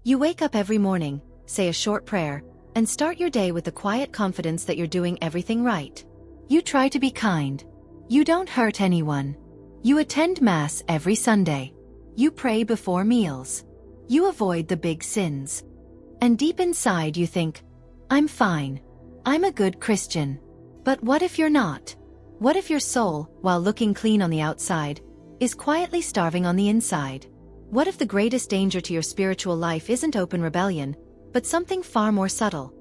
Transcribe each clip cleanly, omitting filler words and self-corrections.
You wake up every morning, say a short prayer, and start your day with the quiet confidence that you're doing everything right. You try to be kind. You don't hurt anyone. You attend Mass every Sunday. You pray before meals. You avoid the big sins. And deep inside you think, I'm fine. I'm a good Christian. But what if you're not? What if your soul, while looking clean on the outside, is quietly starving on the inside? What if the greatest danger to your spiritual life isn't open rebellion, but something far more subtle?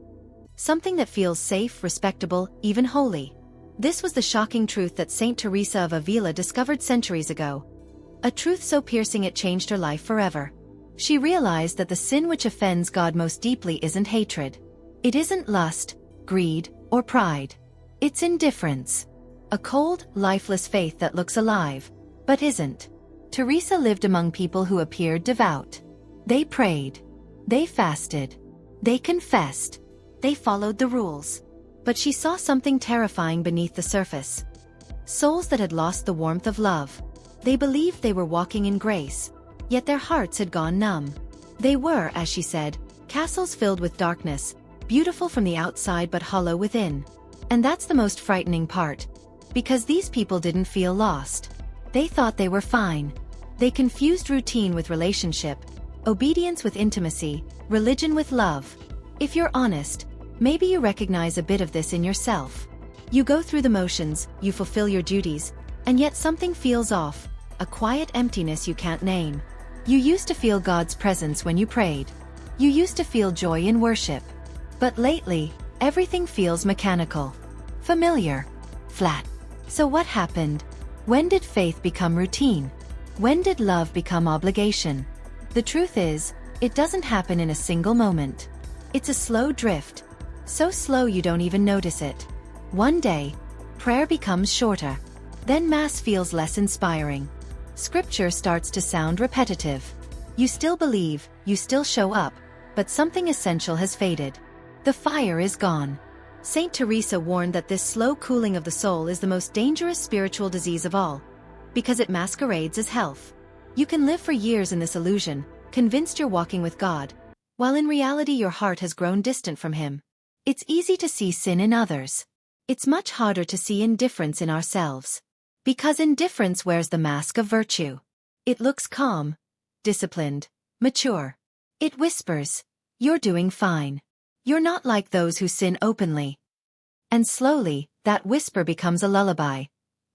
Something that feels safe, respectable, even holy. This was the shocking truth that Saint Teresa of Ávila discovered centuries ago. A truth so piercing it changed her life forever. She realized that the sin which offends God most deeply isn't hatred. It isn't lust, greed, or pride. It's indifference. A cold, lifeless faith that looks alive, but isn't. Teresa lived among people who appeared devout. They prayed. They fasted. They confessed. They followed the rules. But she saw something terrifying beneath the surface. Souls that had lost the warmth of love. They believed they were walking in grace, yet their hearts had gone numb. They were, as she said, castles filled with darkness, beautiful from the outside but hollow within. And that's the most frightening part, because these people didn't feel lost. They thought they were fine. They confused routine with relationship, obedience with intimacy, religion with love. If you're honest, maybe you recognize a bit of this in yourself. You go through the motions, you fulfill your duties, and yet something feels off, a quiet emptiness you can't name. You used to feel God's presence when you prayed. You used to feel joy in worship. But lately, everything feels mechanical, familiar, flat. So what happened? When did faith become routine? When did love become obligation? The truth is, it doesn't happen in a single moment. It's a slow drift. So slow you don't even notice it. One day, prayer becomes shorter. Then Mass feels less inspiring. Scripture starts to sound repetitive. You still believe, you still show up, but something essential has faded. The fire is gone. Saint Teresa warned that this slow cooling of the soul is the most dangerous spiritual disease of all, because it masquerades as health. You can live for years in this illusion, convinced you're walking with God, while in reality your heart has grown distant from Him. It's easy to see sin in others. It's much harder to see indifference in ourselves. Because indifference wears the mask of virtue. It looks calm, disciplined, mature. It whispers, you're doing fine. You're not like those who sin openly. And slowly, that whisper becomes a lullaby,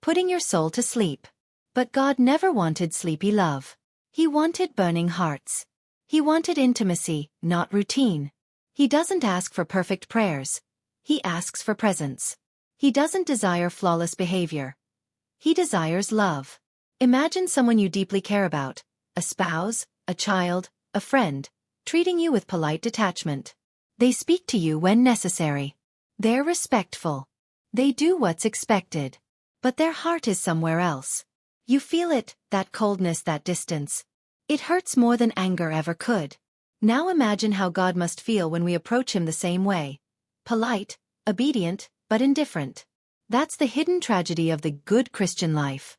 putting your soul to sleep. But God never wanted sleepy love. He wanted burning hearts. He wanted intimacy, not routine. He doesn't ask for perfect prayers. He asks for presence. He doesn't desire flawless behavior. He desires love. Imagine someone you deeply care about, a spouse, a child, a friend, treating you with polite detachment. They speak to you when necessary. They're respectful. They do what's expected. But their heart is somewhere else. You feel it, that coldness, that distance. It hurts more than anger ever could. Now imagine how God must feel when we approach Him the same way. Polite, obedient, but indifferent. That's the hidden tragedy of the good Christian life.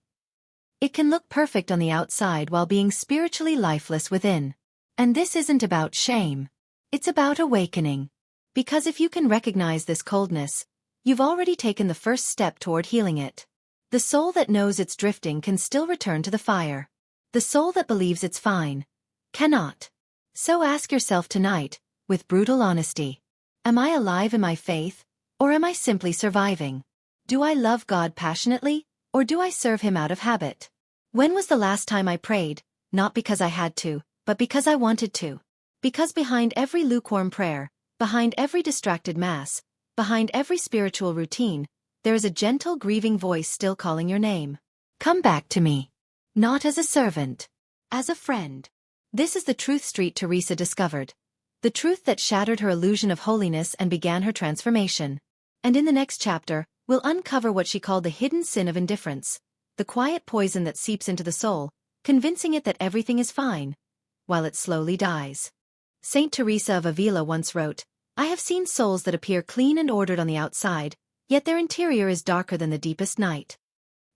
It can look perfect on the outside while being spiritually lifeless within. And this isn't about shame. It's about awakening. Because if you can recognize this coldness, you've already taken the first step toward healing it. The soul that knows it's drifting can still return to the fire. The soul that believes it's fine cannot. So ask yourself tonight, with brutal honesty, am I alive in my faith, or am I simply surviving? Do I love God passionately, or do I serve Him out of habit? When was the last time I prayed, not because I had to, but because I wanted to? Because behind every lukewarm prayer, behind every distracted Mass, behind every spiritual routine, there is a gentle, grieving voice still calling your name. Come back to me. Not as a servant. As a friend. This is the truth Saint Teresa discovered. The truth that shattered her illusion of holiness and began her transformation. And in the next chapter, we'll uncover what she called the hidden sin of indifference, the quiet poison that seeps into the soul, convincing it that everything is fine, while it slowly dies. Saint Teresa of Ávila once wrote, I have seen souls that appear clean and ordered on the outside, yet their interior is darker than the deepest night.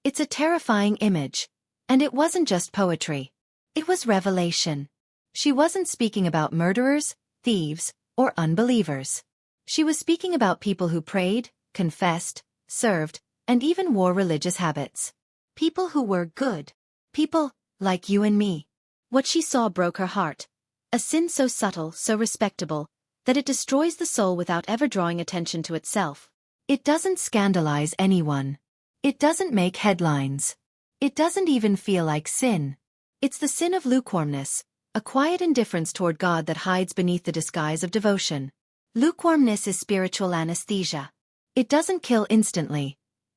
It's a terrifying image. And it wasn't just poetry. It was revelation. She wasn't speaking about murderers, thieves, or unbelievers. She was speaking about people who prayed, confessed, served, and even wore religious habits. People who were good. People like you and me. What she saw broke her heart. A sin so subtle, so respectable, that it destroys the soul without ever drawing attention to itself. It doesn't scandalize anyone. It doesn't make headlines. It doesn't even feel like sin. It's the sin of lukewarmness, a quiet indifference toward God that hides beneath the disguise of devotion. Lukewarmness is spiritual anesthesia. It doesn't kill instantly.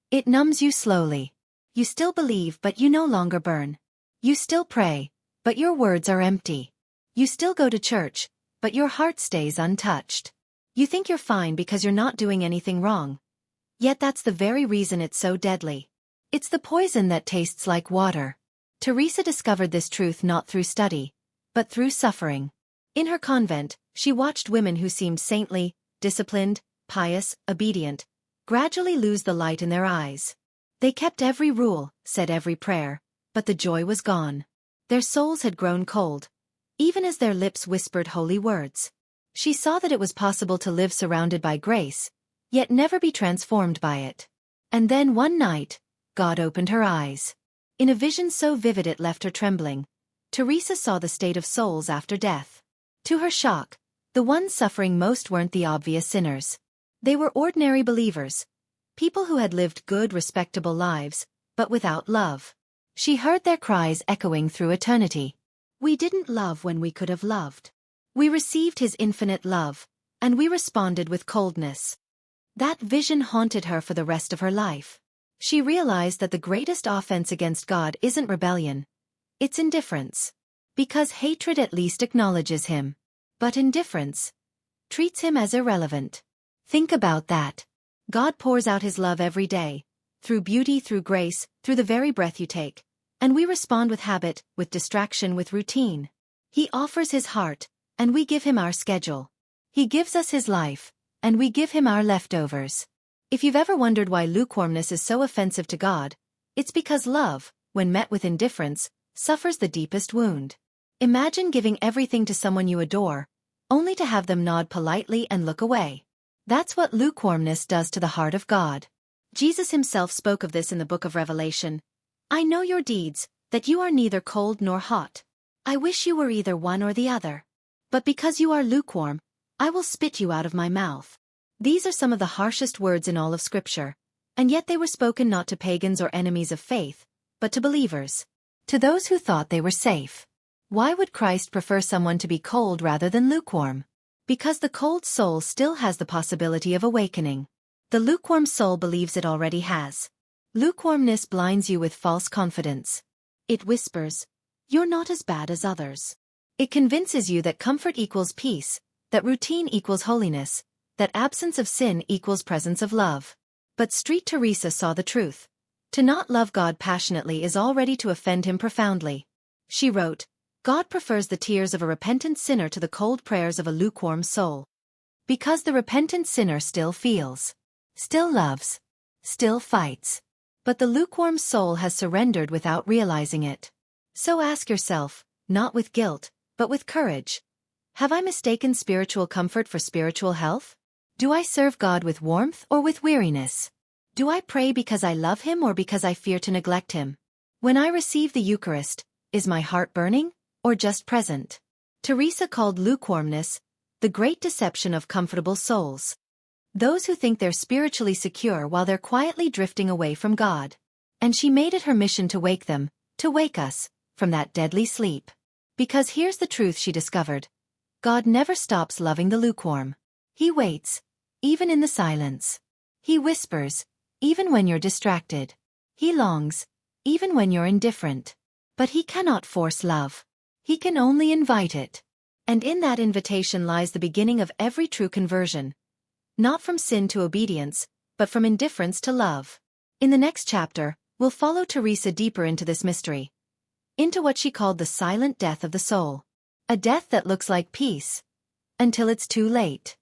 It numbs you slowly. You still believe, but you no longer burn. You still pray, but your words are empty. You still go to church, but your heart stays untouched. You think you're fine because you're not doing anything wrong. Yet that's the very reason it's so deadly. It's the poison that tastes like water. Teresa discovered this truth not through study, but through suffering. In her convent, she watched women who seemed saintly, disciplined, pious, obedient, gradually lose the light in their eyes. They kept every rule, said every prayer, but the joy was gone. Their souls had grown cold, even as their lips whispered holy words. She saw that it was possible to live surrounded by grace, yet never be transformed by it. And then one night, God opened her eyes. In a vision so vivid it left her trembling, Teresa saw the state of souls after death. To her shock, the ones suffering most weren't the obvious sinners. They were ordinary believers, people who had lived good, respectable lives, but without love. She heard their cries echoing through eternity. We didn't love when we could have loved. We received His infinite love, and we responded with coldness. That vision haunted her for the rest of her life. She realized that the greatest offense against God isn't rebellion. It's indifference. Because hatred at least acknowledges Him. But indifference treats Him as irrelevant. Think about that. God pours out His love every day, through beauty, through grace, through the very breath you take. And we respond with habit, with distraction, with routine. He offers His heart, and we give Him our schedule. He gives us His life, and we give Him our leftovers. If you've ever wondered why lukewarmness is so offensive to God, it's because love, when met with indifference, suffers the deepest wound. Imagine giving everything to someone you adore, only to have them nod politely and look away. That's what lukewarmness does to the heart of God. Jesus Himself spoke of this in the book of Revelation. I know your deeds, that you are neither cold nor hot. I wish you were either one or the other. But because you are lukewarm, I will spit you out of my mouth. These are some of the harshest words in all of Scripture, and yet they were spoken not to pagans or enemies of faith, but to believers, to those who thought they were safe. Why would Christ prefer someone to be cold rather than lukewarm? Because the cold soul still has the possibility of awakening. The lukewarm soul believes it already has. Lukewarmness blinds you with false confidence. It whispers, you're not as bad as others. It convinces you that comfort equals peace, that routine equals holiness, that absence of sin equals presence of love. But Saint Teresa saw the truth. To not love God passionately is already to offend Him profoundly. She wrote, God prefers the tears of a repentant sinner to the cold prayers of a lukewarm soul. Because the repentant sinner still feels, still loves, still fights. But the lukewarm soul has surrendered without realizing it. So ask yourself, not with guilt, but with courage. Have I mistaken spiritual comfort for spiritual health? Do I serve God with warmth or with weariness? Do I pray because I love Him or because I fear to neglect Him? When I receive the Eucharist, is my heart burning, or just present? Teresa called lukewarmness the great deception of comfortable souls. Those who think they're spiritually secure while they're quietly drifting away from God. And she made it her mission to wake them, to wake us, from that deadly sleep. Because here's the truth she discovered. God never stops loving the lukewarm. He waits, even in the silence. He whispers, even when you're distracted. He longs, even when you're indifferent. But He cannot force love. He can only invite it. And in that invitation lies the beginning of every true conversion. Not from sin to obedience, but from indifference to love. In the next chapter, we'll follow Teresa deeper into this mystery. Into what she called the silent death of the soul. A death that looks like peace. Until it's too late.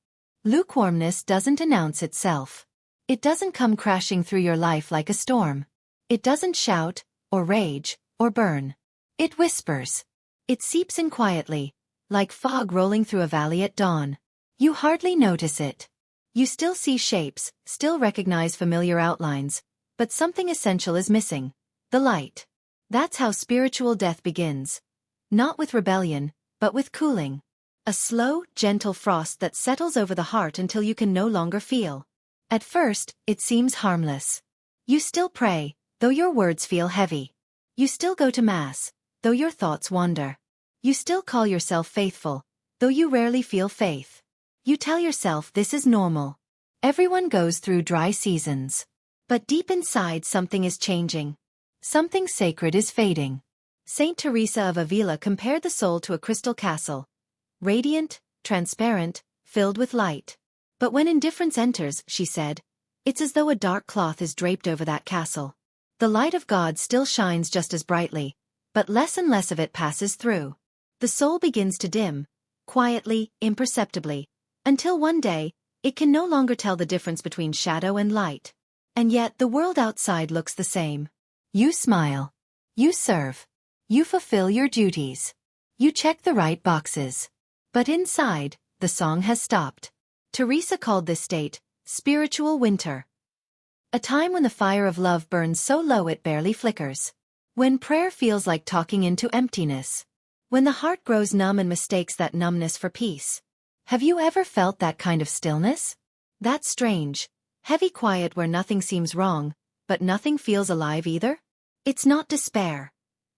Lukewarmness doesn't announce itself. It doesn't come crashing through your life like a storm. It doesn't shout, or rage, or burn. It whispers. It seeps in quietly, like fog rolling through a valley at dawn. You hardly notice it. You still see shapes, still recognize familiar outlines, but something essential is missing: the light. That's how spiritual death begins. Not with rebellion, but with cooling. A slow, gentle frost that settles over the heart until you can no longer feel. At first, it seems harmless. You still pray, though your words feel heavy. You still go to Mass, though your thoughts wander. You still call yourself faithful, though you rarely feel faith. You tell yourself this is normal. Everyone goes through dry seasons. But deep inside something is changing. Something sacred is fading. Saint Teresa of Ávila compared the soul to a crystal castle. Radiant, transparent, filled with light. But when indifference enters, she said, it's as though a dark cloth is draped over that castle. The light of God still shines just as brightly, but less and less of it passes through. The soul begins to dim, quietly, imperceptibly, until one day, it can no longer tell the difference between shadow and light. And yet the world outside looks the same. You smile. You serve. You fulfill your duties. You check the right boxes. But inside, the song has stopped. Teresa called this state spiritual winter. A time when the fire of love burns so low it barely flickers. When prayer feels like talking into emptiness. When the heart grows numb and mistakes that numbness for peace. Have you ever felt that kind of stillness? That strange, heavy quiet where nothing seems wrong, but nothing feels alive either? It's not despair.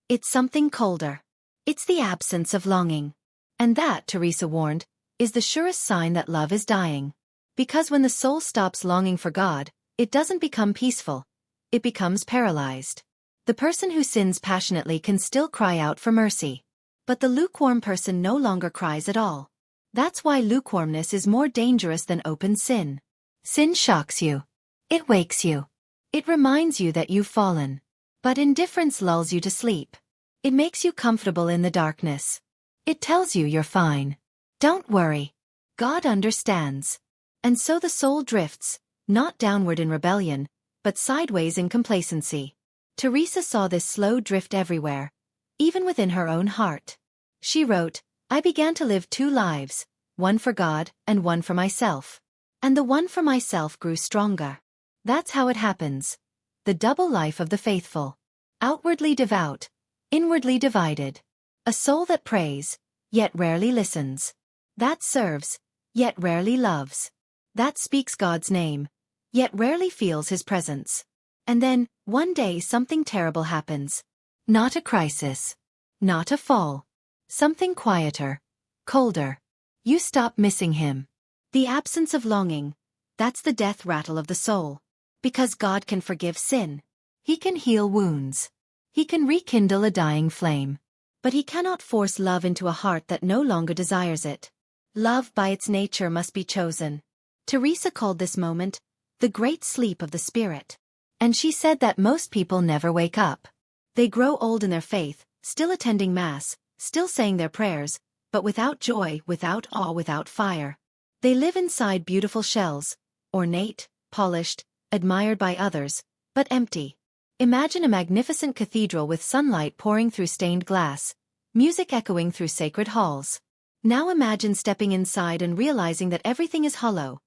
It's something colder. It's the absence of longing. And that, Teresa warned, is the surest sign that love is dying. Because when the soul stops longing for God, it doesn't become peaceful. It becomes paralyzed. The person who sins passionately can still cry out for mercy. But the lukewarm person no longer cries at all. That's why lukewarmness is more dangerous than open sin. Sin shocks you. It wakes you. It reminds you that you've fallen. But indifference lulls you to sleep. It makes you comfortable in the darkness. It tells you you're fine. Don't worry. God understands. And so the soul drifts, not downward in rebellion, but sideways in complacency. Teresa saw this slow drift everywhere, even within her own heart. She wrote, I began to live two lives, one for God and one for myself. And the one for myself grew stronger. That's how it happens. The double life of the faithful. Outwardly devout, inwardly divided. A soul that prays, yet rarely listens. That serves, yet rarely loves. That speaks God's name, yet rarely feels His presence. And then, one day something terrible happens. Not a crisis. Not a fall. Something quieter, colder. You stop missing Him. The absence of longing, that's the death rattle of the soul. Because God can forgive sin. He can heal wounds. He can rekindle a dying flame. But He cannot force love into a heart that no longer desires it. Love by its nature must be chosen. Teresa called this moment, the great sleep of the spirit. And she said that most people never wake up. They grow old in their faith, still attending Mass, still saying their prayers, but without joy, without awe, without fire. They live inside beautiful shells, ornate, polished, admired by others, but empty. Imagine a magnificent cathedral with sunlight pouring through stained glass, music echoing through sacred halls. Now imagine stepping inside and realizing that everything is hollow.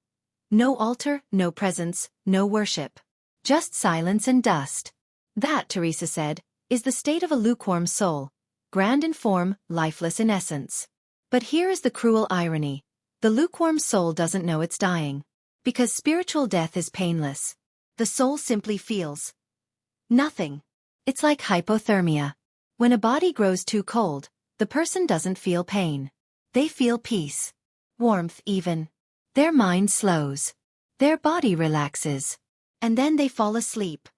No altar, no presence, no worship. Just silence and dust. That, Teresa said, is the state of a lukewarm soul, grand in form, lifeless in essence. But here is the cruel irony. The lukewarm soul doesn't know it's dying. Because spiritual death is painless. The soul simply feels nothing. It's like hypothermia. When a body grows too cold, the person doesn't feel pain. They feel peace. Warmth even. Their mind slows. Their body relaxes. And then they fall asleep.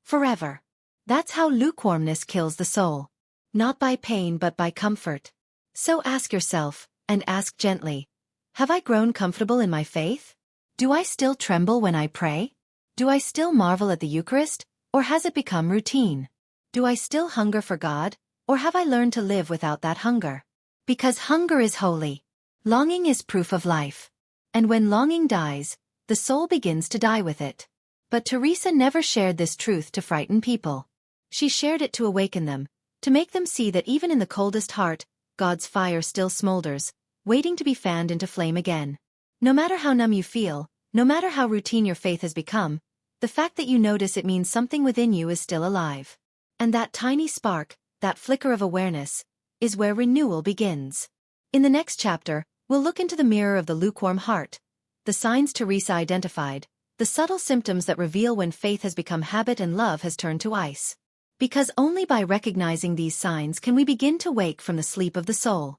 Forever. That's how lukewarmness kills the soul. Not by pain but by comfort. So ask yourself, and ask gently, have I grown comfortable in my faith? Do I still tremble when I pray? Do I still marvel at the Eucharist, or has it become routine? Do I still hunger for God, or have I learned to live without that hunger? Because hunger is holy. Longing is proof of life. And when longing dies, the soul begins to die with it. But Teresa never shared this truth to frighten people. She shared it to awaken them, to make them see that even in the coldest heart, God's fire still smolders, waiting to be fanned into flame again. No matter how numb you feel, no matter how routine your faith has become, the fact that you notice it means something within you is still alive. And that tiny spark, that flicker of awareness, is where renewal begins. In the next chapter, we'll look into the mirror of the lukewarm heart, the signs Teresa identified, the subtle symptoms that reveal when faith has become habit and love has turned to ice. Because only by recognizing these signs can we begin to wake from the sleep of the soul.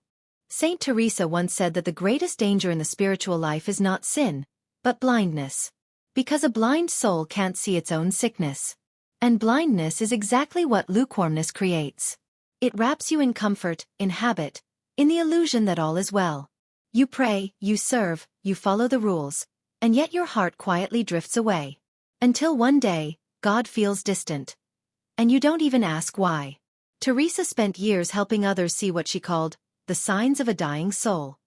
Saint Teresa once said that the greatest danger in the spiritual life is not sin, but blindness. Because a blind soul can't see its own sickness. And blindness is exactly what lukewarmness creates. It wraps you in comfort, in habit, in the illusion that all is well. You pray, you serve, you follow the rules, and yet your heart quietly drifts away. Until one day, God feels distant. And you don't even ask why. Teresa spent years helping others see what she called the signs of a dying soul.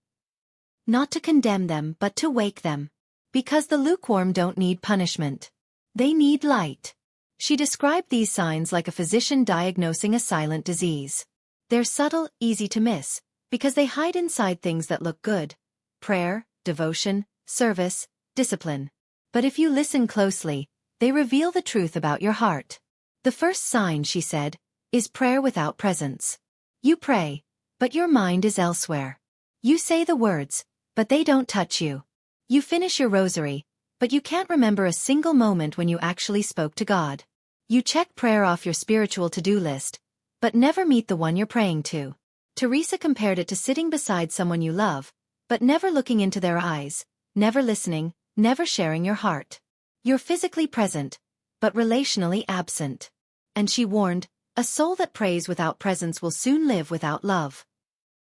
Not to condemn them but to wake them. Because the lukewarm don't need punishment. They need light. She described these signs like a physician diagnosing a silent disease. They're subtle, easy to miss, because they hide inside things that look good: prayer, devotion, service, discipline. But if you listen closely, they reveal the truth about your heart. The first sign, she said, is prayer without presence. You pray, but your mind is elsewhere. You say the words, but they don't touch you. You finish your rosary, but you can't remember a single moment when you actually spoke to God. You check prayer off your spiritual to-do list, but never meet the one you're praying to. Teresa compared it to sitting beside someone you love, but never looking into their eyes, never listening, never sharing your heart. You're physically present, but relationally absent. And she warned, a soul that prays without presence will soon live without love.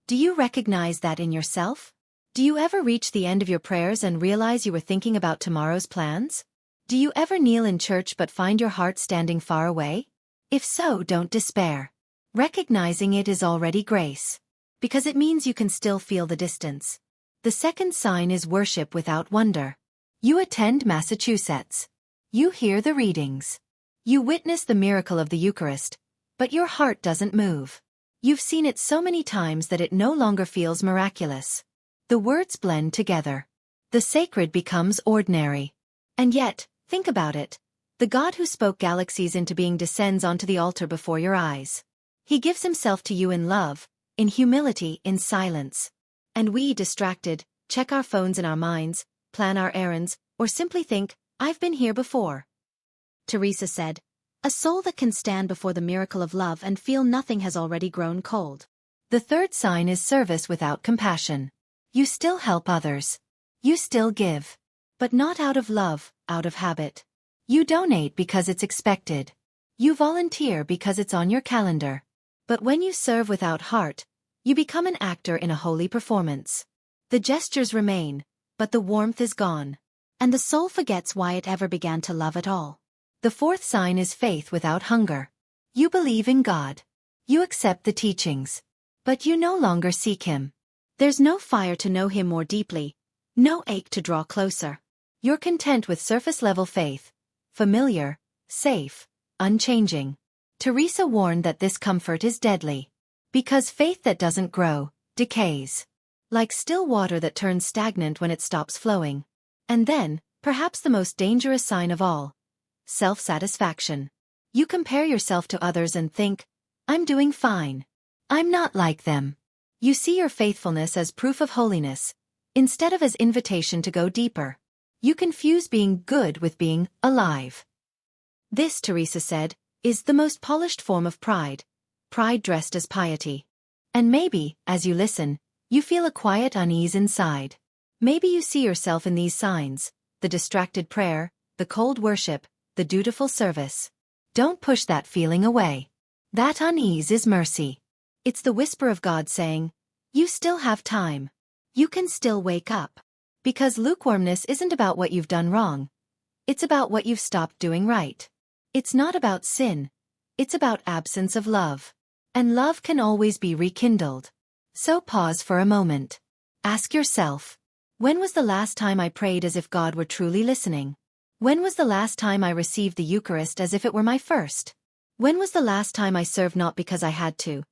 Do you recognize that in yourself? Do you ever reach the end of your prayers and realize you were thinking about tomorrow's plans? Do you ever kneel in church but find your heart standing far away? If so, don't despair. Recognizing it is already grace. Because it means you can still feel the distance. The second sign is worship without wonder. You attend Massachusetts. You hear the readings. You witness the miracle of the Eucharist, but your heart doesn't move. You've seen it so many times that it no longer feels miraculous. The words blend together. The sacred becomes ordinary. And yet, think about it. The God who spoke galaxies into being descends onto the altar before your eyes. He gives himself to you in love, in humility, in silence. And we, distracted, check our phones in our minds, plan our errands, or simply think, I've been here before. Teresa said, a soul that can stand before the miracle of love and feel nothing has already grown cold. The third sign is service without compassion. You still help others. You still give. But not out of love, out of habit. You donate because it's expected. You volunteer because it's on your calendar. But when you serve without heart, you become an actor in a holy performance. The gestures remain, but the warmth is gone. And the soul forgets why it ever began to love at all. The fourth sign is faith without hunger. You believe in God. You accept the teachings. But you no longer seek Him. There's no fire to know Him more deeply, no ache to draw closer. You're content with surface-level faith, familiar, safe, unchanging. Teresa warned that this comfort is deadly. Because faith that doesn't grow, decays. Like still water that turns stagnant when it stops flowing. And then, perhaps the most dangerous sign of all, self-satisfaction. You compare yourself to others and think, I'm doing fine. I'm not like them. You see your faithfulness as proof of holiness, instead of as invitation to go deeper. You confuse being good with being alive. This, Teresa said, is the most polished form of pride. Pride dressed as piety. And maybe, as you listen, you feel a quiet unease inside. Maybe you see yourself in these signs, the distracted prayer, the cold worship, the dutiful service. Don't push that feeling away. That unease is mercy. It's the whisper of God saying, you still have time. You can still wake up. Because lukewarmness isn't about what you've done wrong. It's about what you've stopped doing right. It's not about sin. It's about absence of love. And love can always be rekindled. So pause for a moment. Ask yourself, when was the last time I prayed as if God were truly listening? When was the last time I received the Eucharist as if it were my first? When was the last time I served not because I had to,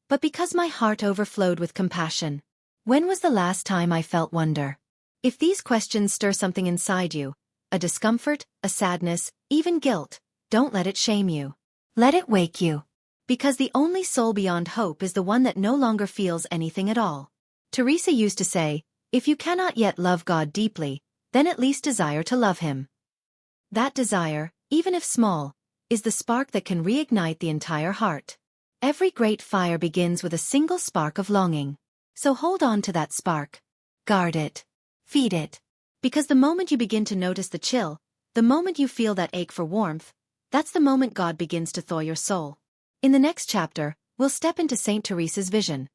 but because my heart overflowed with compassion. When was the last time I felt wonder? If these questions stir something inside you, a discomfort, a sadness, even guilt, don't let it shame you. Let it wake you. Because the only soul beyond hope is the one that no longer feels anything at all. Teresa used to say, if you cannot yet love God deeply, then at least desire to love Him. That desire, even if small, is the spark that can reignite the entire heart. Every great fire begins with a single spark of longing. So hold on to that spark. Guard it. Feed it. Because the moment you begin to notice the chill, the moment you feel that ache for warmth, that's the moment God begins to thaw your soul. In the next chapter, we'll step into Saint Teresa's vision.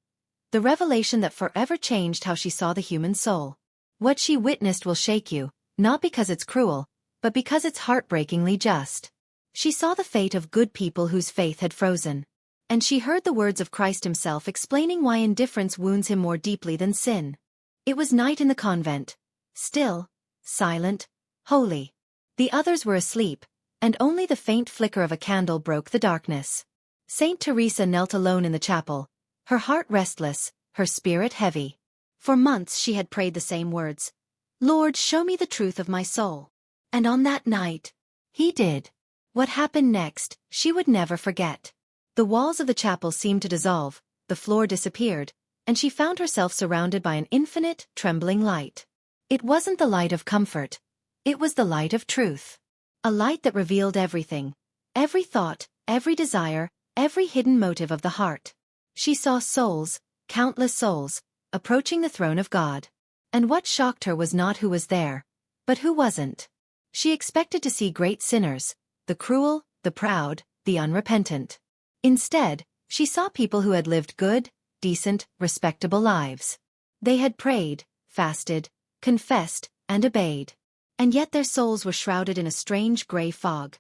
The revelation that forever changed how she saw the human soul. What she witnessed will shake you, not because it's cruel, but because it's heartbreakingly just. She saw the fate of good people whose faith had frozen. And she heard the words of Christ Himself explaining why indifference wounds Him more deeply than sin. It was night in the convent. Still, silent, holy. The others were asleep, and only the faint flicker of a candle broke the darkness. Saint Teresa knelt alone in the chapel, her heart restless, her spirit heavy. For months she had prayed the same words. Lord, show me the truth of my soul. And on that night, He did. What happened next, she would never forget. The walls of the chapel seemed to dissolve, the floor disappeared, and she found herself surrounded by an infinite, trembling light. It wasn't the light of comfort. It was the light of truth. A light that revealed everything. Every thought, every desire, every hidden motive of the heart. She saw souls, countless souls, approaching the throne of God. And what shocked her was not who was there, but who wasn't. She expected to see great sinners, the cruel, the proud, the unrepentant. Instead, she saw people who had lived good, decent, respectable lives. They had prayed, fasted, confessed, and obeyed. And yet their souls were shrouded in a strange gray fog.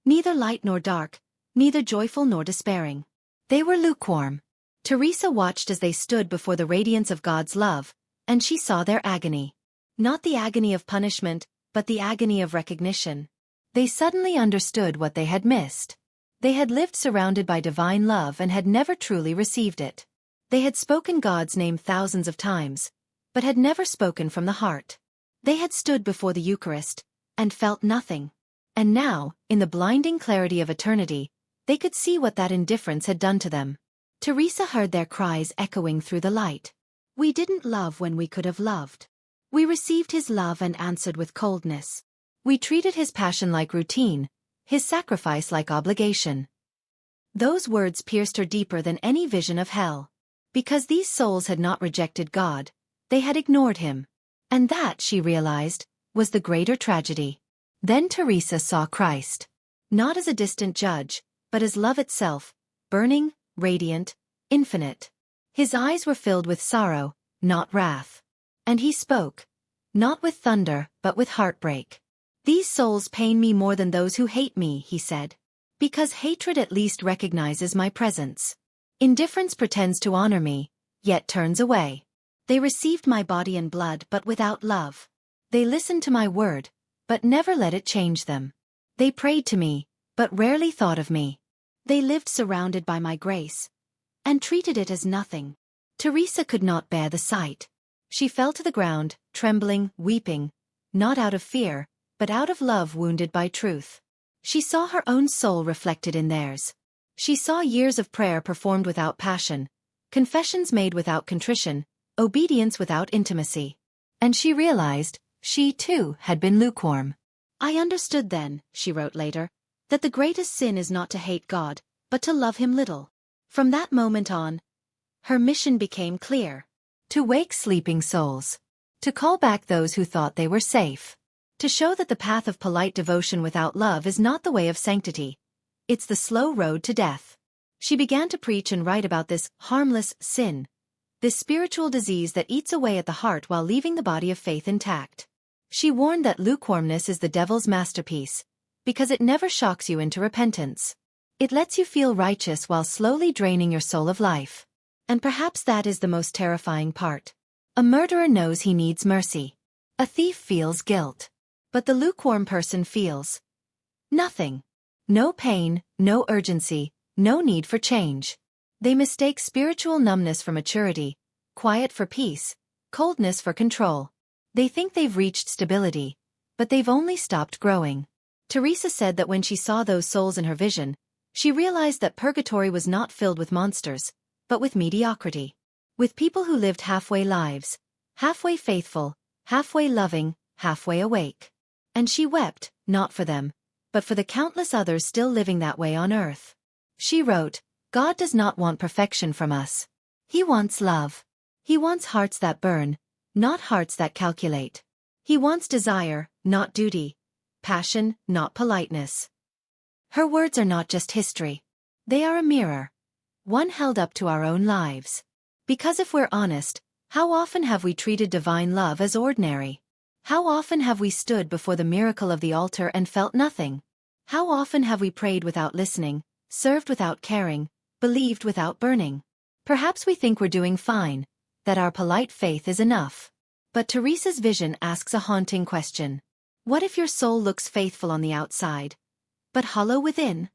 Neither light nor dark, neither joyful nor despairing. They were lukewarm. Teresa watched as they stood before the radiance of God's love, and she saw their agony. Not the agony of punishment, but the agony of recognition. They suddenly understood what they had missed. They had lived surrounded by divine love and had never truly received it. They had spoken God's name thousands of times, but had never spoken from the heart. They had stood before the Eucharist, and felt nothing. And now, in the blinding clarity of eternity, they could see what that indifference had done to them. Teresa heard their cries echoing through the light. We didn't love when we could have loved. We received His love and answered with coldness. We treated His passion like routine, His sacrifice like obligation. Those words pierced her deeper than any vision of hell. Because these souls had not rejected God, they had ignored Him. And that, she realized, was the greater tragedy. Then Teresa saw Christ. Not as a distant judge, but as love itself, burning, radiant, infinite. His eyes were filled with sorrow, not wrath. And He spoke. Not with thunder, but with heartbreak. These souls pain me more than those who hate me, He said. Because hatred at least recognizes my presence. Indifference pretends to honor me, yet turns away. They received my body and blood but without love. They listened to my word, but never let it change them. They prayed to me, but rarely thought of me. They lived surrounded by my grace, and treated it as nothing. Teresa could not bear the sight. She fell to the ground, trembling, weeping, not out of fear, but out of love wounded by truth. She saw her own soul reflected in theirs. She saw years of prayer performed without passion, confessions made without contrition, obedience without intimacy. And she realized, she too had been lukewarm. I understood then, she wrote later, that the greatest sin is not to hate God, but to love Him little. From that moment on, her mission became clear. To wake sleeping souls. To call back those who thought they were safe. To show that the path of polite devotion without love is not the way of sanctity. It's the slow road to death. She began to preach and write about this harmless sin. This spiritual disease that eats away at the heart while leaving the body of faith intact. She warned that lukewarmness is the devil's masterpiece, because it never shocks you into repentance. It lets you feel righteous while slowly draining your soul of life. And perhaps that is the most terrifying part. A murderer knows he needs mercy. A thief feels guilt. But the lukewarm person feels nothing. No pain, no urgency, no need for change. They mistake spiritual numbness for maturity, quiet for peace, coldness for control. They think they've reached stability, but they've only stopped growing. Teresa said that when she saw those souls in her vision, she realized that purgatory was not filled with monsters, but with mediocrity. With people who lived halfway lives, halfway faithful, halfway loving, halfway awake. And she wept, not for them, but for the countless others still living that way on earth. She wrote, God does not want perfection from us. He wants love. He wants hearts that burn, not hearts that calculate. He wants desire, not duty. Passion, not politeness. Her words are not just history. They are a mirror. One held up to our own lives. Because if we're honest, how often have we treated divine love as ordinary? How often have we stood before the miracle of the altar and felt nothing? How often have we prayed without listening, served without caring, believed without burning? Perhaps we think we're doing fine, that our polite faith is enough. But Teresa's vision asks a haunting question. What if your soul looks faithful on the outside, but hollow within?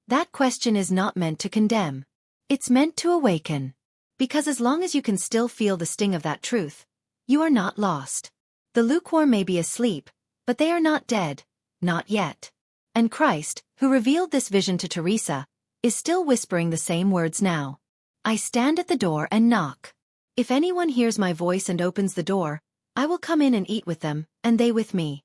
That question is not meant to condemn. It's meant to awaken. Because as long as you can still feel the sting of that truth, you are not lost. The lukewarm may be asleep, but they are not dead, not yet. And Christ, who revealed this vision to Teresa, is still whispering the same words now. I stand at the door and knock. If anyone hears my voice and opens the door, I will come in and eat with them, and they with me.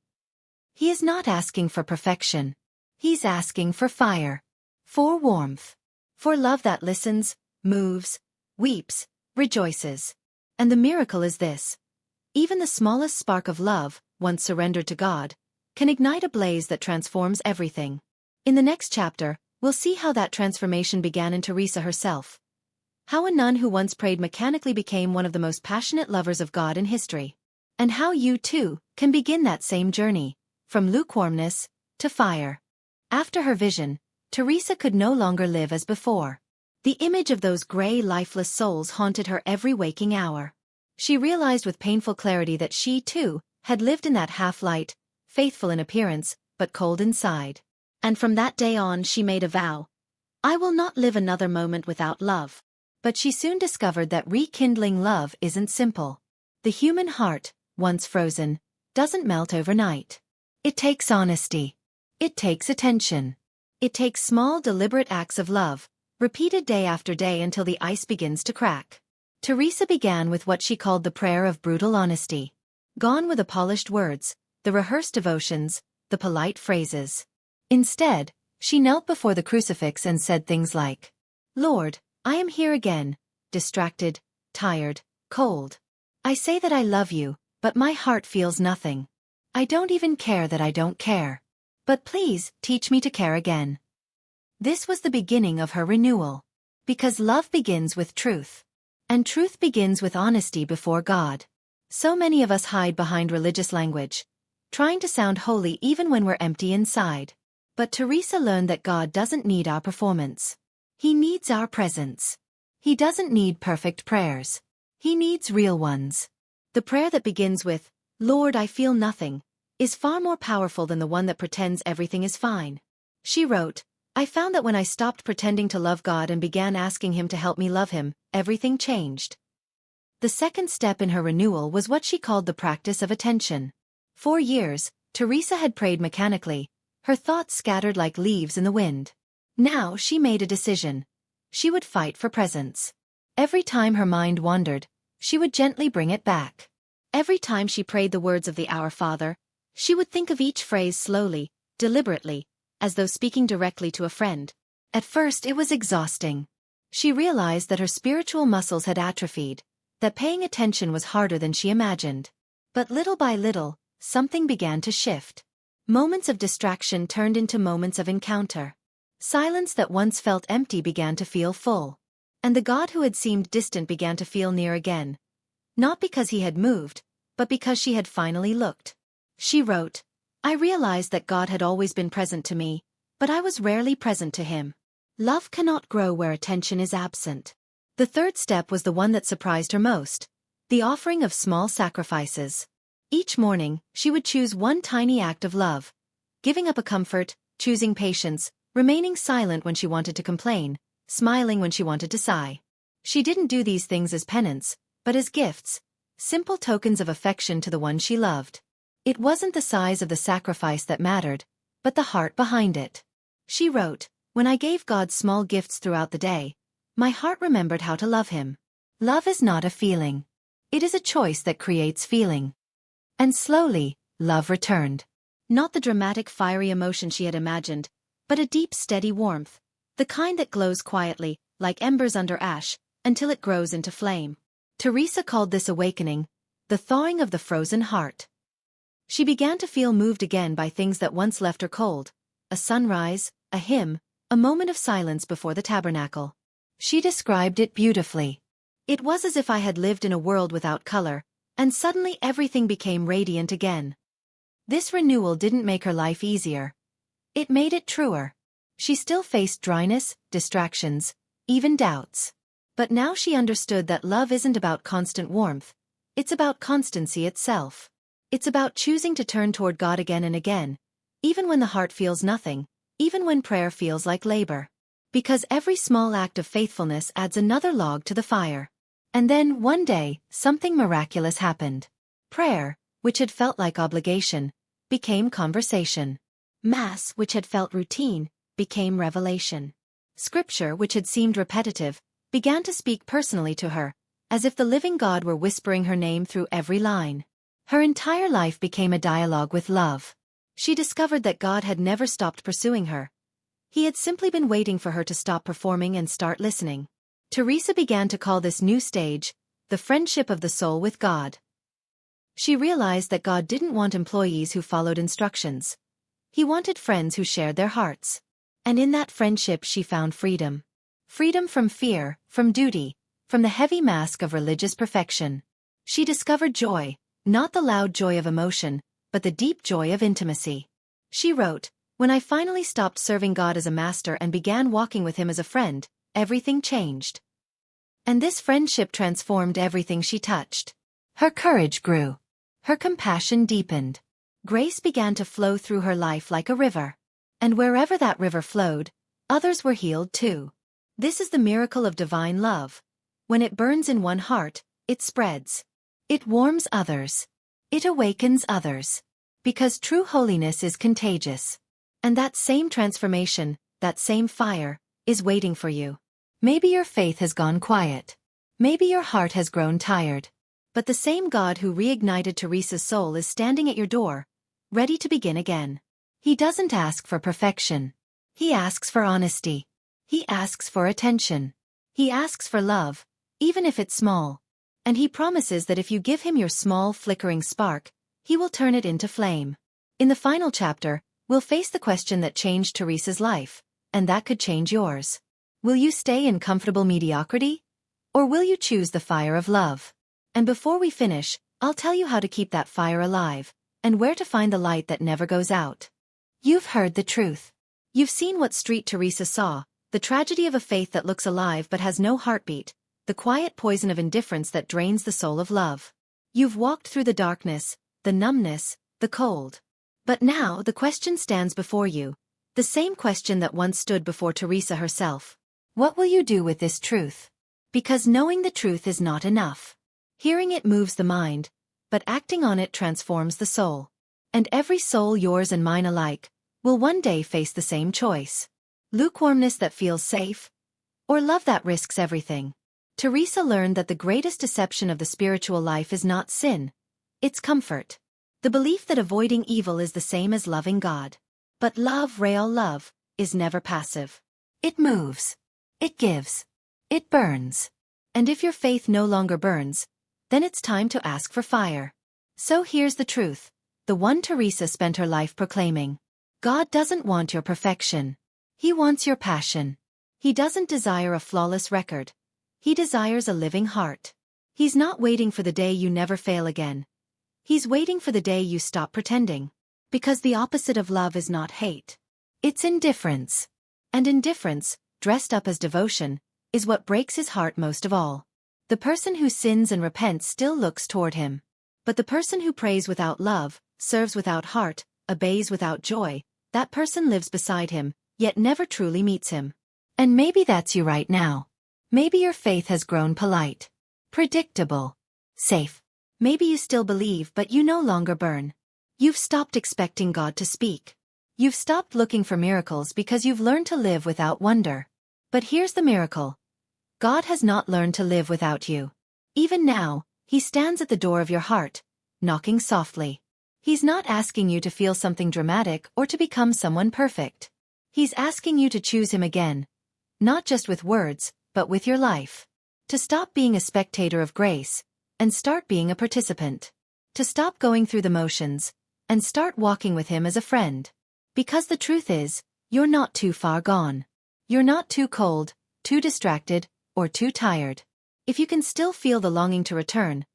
He is not asking for perfection. He's asking for fire. For warmth. For love that listens, moves, weeps, rejoices. And the miracle is this. Even the smallest spark of love, once surrendered to God, can ignite a blaze that transforms everything. In the next chapter, we'll see how that transformation began in Teresa herself. How a nun who once prayed mechanically became one of the most passionate lovers of God in history. And how you, too, can begin that same journey, from lukewarmness to fire. After her vision, Teresa could no longer live as before. The image of those gray, lifeless souls haunted her every waking hour. She realized with painful clarity that she, too, had lived in that half-light, faithful in appearance, but cold inside. And from that day on she made a vow. I will not live another moment without love. But she soon discovered that rekindling love isn't simple. The human heart, once frozen, doesn't melt overnight. It takes honesty. It takes attention. It takes small, deliberate acts of love, repeated day after day until the ice begins to crack. Teresa began with what she called the prayer of brutal honesty. Gone were the polished words, the rehearsed devotions, the polite phrases. Instead, she knelt before the crucifix and said things like, Lord, I am here again, distracted, tired, cold. I say that I love you, but my heart feels nothing. I don't even care that I don't care. But please, teach me to care again. This was the beginning of her renewal. Because love begins with truth. And truth begins with honesty before God. So many of us hide behind religious language, trying to sound holy even when we're empty inside. But Teresa learned that God doesn't need our performance. He needs our presence. He doesn't need perfect prayers. He needs real ones. The prayer that begins with, Lord, I feel nothing, is far more powerful than the one that pretends everything is fine. She wrote, I found that when I stopped pretending to love God and began asking Him to help me love Him, everything changed. The second step in her renewal was what she called the practice of attention. For years, Teresa had prayed mechanically, her thoughts scattered like leaves in the wind. Now she made a decision. She would fight for presence. Every time her mind wandered, she would gently bring it back. Every time she prayed the words of the Our Father, she would think of each phrase slowly, deliberately, as though speaking directly to a friend. At first it was exhausting. She realized that her spiritual muscles had atrophied, that paying attention was harder than she imagined. But little by little, something began to shift. Moments of distraction turned into moments of encounter. Silence that once felt empty began to feel full. And the God who had seemed distant began to feel near again. Not because He had moved, but because she had finally looked. She wrote, I realized that God had always been present to me, but I was rarely present to Him. Love cannot grow where attention is absent. The third step was the one that surprised her most, the offering of small sacrifices. Each morning, she would choose one tiny act of love, giving up a comfort, choosing patience, remaining silent when she wanted to complain, smiling when she wanted to sigh. She didn't do these things as penance, but as gifts, simple tokens of affection to the one she loved. It wasn't the size of the sacrifice that mattered, but the heart behind it. She wrote, "When I gave God small gifts throughout the day, my heart remembered how to love him. Love is not a feeling. It is a choice that creates feeling." And slowly, love returned. Not the dramatic fiery emotion she had imagined, but a deep steady warmth, the kind that glows quietly, like embers under ash, until it grows into flame. Teresa called this awakening, the thawing of the frozen heart. She began to feel moved again by things that once left her cold, a sunrise, a hymn, a moment of silence before the tabernacle. She described it beautifully. "It was as if I had lived in a world without color, and suddenly everything became radiant again." This renewal didn't make her life easier. It made it truer. She still faced dryness, distractions, even doubts. But now she understood that love isn't about constant warmth, it's about constancy itself. It's about choosing to turn toward God again and again, even when the heart feels nothing, even when prayer feels like labor. Because every small act of faithfulness adds another log to the fire. And then, one day, something miraculous happened. Prayer, which had felt like obligation, became conversation. Mass, which had felt routine, became revelation. Scripture, which had seemed repetitive, began to speak personally to her, as if the living God were whispering her name through every line. Her entire life became a dialogue with love. She discovered that God had never stopped pursuing her. He had simply been waiting for her to stop performing and start listening. Teresa began to call this new stage, the friendship of the soul with God. She realized that God didn't want employees who followed instructions. He wanted friends who shared their hearts. And in that friendship she found freedom. Freedom from fear, from duty, from the heavy mask of religious perfection. She discovered joy, not the loud joy of emotion, but the deep joy of intimacy. She wrote, "When I finally stopped serving God as a master and began walking with him as a friend, everything changed." And this friendship transformed everything she touched. Her courage grew. Her compassion deepened. Grace began to flow through her life like a river. And wherever that river flowed, others were healed too. This is the miracle of divine love. When it burns in one heart, it spreads. It warms others. It awakens others. Because true holiness is contagious. And that same transformation, that same fire, is waiting for you. Maybe your faith has gone quiet. Maybe your heart has grown tired. But the same God who reignited Teresa's soul is standing at your door, ready to begin again. He doesn't ask for perfection. He asks for honesty. He asks for attention. He asks for love, even if it's small. And he promises that if you give him your small flickering spark, he will turn it into flame. In the final chapter, we'll face the question that changed Teresa's life, and that could change yours. Will you stay in comfortable mediocrity? Or will you choose the fire of love? And before we finish, I'll tell you how to keep that fire alive, and where to find the light that never goes out. You've heard the truth. You've seen what Street Teresa saw, the tragedy of a faith that looks alive but has no heartbeat, the quiet poison of indifference that drains the soul of love. You've walked through the darkness, the numbness, the cold. But now the question stands before you, the same question that once stood before Teresa herself. What will you do with this truth? Because knowing the truth is not enough. Hearing it moves the mind, but acting on it transforms the soul. And every soul, yours and mine alike, will one day face the same choice. Lukewarmness that feels safe, or love that risks everything. Teresa learned that the greatest deception of the spiritual life is not sin, it's comfort. The belief that avoiding evil is the same as loving God. But love, real love, is never passive. It moves. It gives. It burns. And if your faith no longer burns, then it's time to ask for fire. So here's the truth, the one Teresa spent her life proclaiming. God doesn't want your perfection. He wants your passion. He doesn't desire a flawless record. He desires a living heart. He's not waiting for the day you never fail again. He's waiting for the day you stop pretending. Because the opposite of love is not hate. It's indifference. And indifference, dressed up as devotion, is what breaks his heart most of all. The person who sins and repents still looks toward him. But the person who prays without love, serves without heart, obeys without joy, that person lives beside him, yet never truly meets him. And maybe that's you right now. Maybe your faith has grown polite, predictable, safe. Maybe you still believe but you no longer burn. You've stopped expecting God to speak. You've stopped looking for miracles because you've learned to live without wonder. But here's the miracle. God has not learned to live without you. Even now, He stands at the door of your heart, knocking softly. He's not asking you to feel something dramatic or to become someone perfect. He's asking you to choose Him again. Not just with words, but with your life. To stop being a spectator of grace, and start being a participant. To stop going through the motions, and start walking with Him as a friend. Because the truth is, you're not too far gone. You're not too cold, too distracted, or too tired. If you can still feel the longing to return,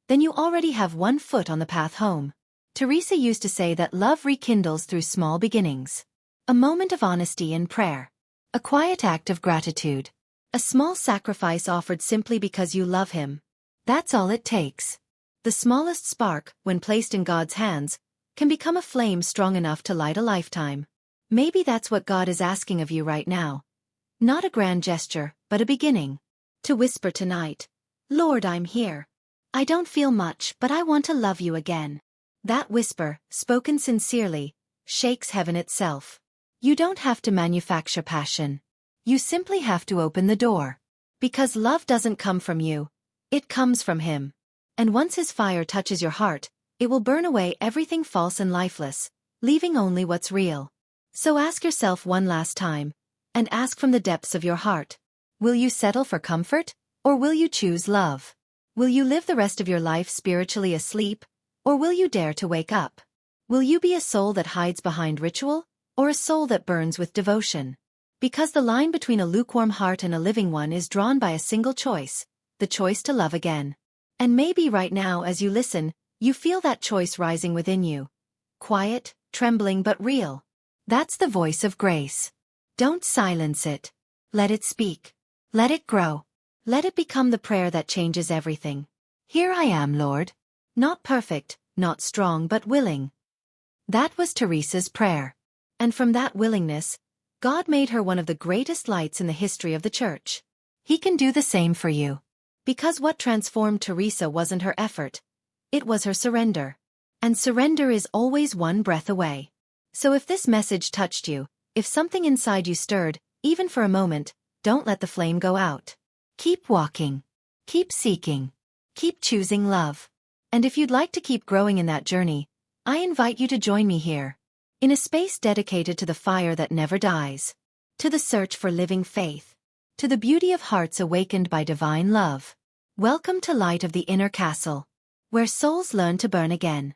then you already have one foot on the path home. Teresa used to say that love rekindles through small beginnings. A moment of honesty in prayer. A quiet act of gratitude. A small sacrifice offered simply because you love Him. That's all it takes. The smallest spark, when placed in God's hands, can become a flame strong enough to light a lifetime. Maybe that's what God is asking of you right now. Not a grand gesture, but a beginning. To whisper tonight, "Lord, I'm here. I don't feel much, but I want to love you again." That whisper, spoken sincerely, shakes heaven itself. You don't have to manufacture passion. You simply have to open the door. Because love doesn't come from you. It comes from Him. And once His fire touches your heart, it will burn away everything false and lifeless, leaving only what's real. So ask yourself one last time, and ask from the depths of your heart. Will you settle for comfort, or will you choose love? Will you live the rest of your life spiritually asleep, or will you dare to wake up? Will you be a soul that hides behind ritual, or a soul that burns with devotion? Because the line between a lukewarm heart and a living one is drawn by a single choice, the choice to love again. And maybe right now as you listen, you feel that choice rising within you. Quiet, trembling but real. That's the voice of grace. Don't silence it. Let it speak. Let it grow. Let it become the prayer that changes everything. Here I am, Lord. Not perfect, not strong but willing. That was Teresa's prayer. And from that willingness, God made her one of the greatest lights in the history of the Church. He can do the same for you. Because what transformed Teresa wasn't her effort. It was her surrender. And surrender is always one breath away. So if this message touched you, if something inside you stirred, even for a moment, don't let the flame go out. Keep walking. Keep seeking. Keep choosing love. And if you'd like to keep growing in that journey, I invite you to join me here. In a space dedicated to the fire that never dies. To the search for living faith. To the beauty of hearts awakened by divine love. Welcome to Light of the Inner Castle. Where souls learn to burn again.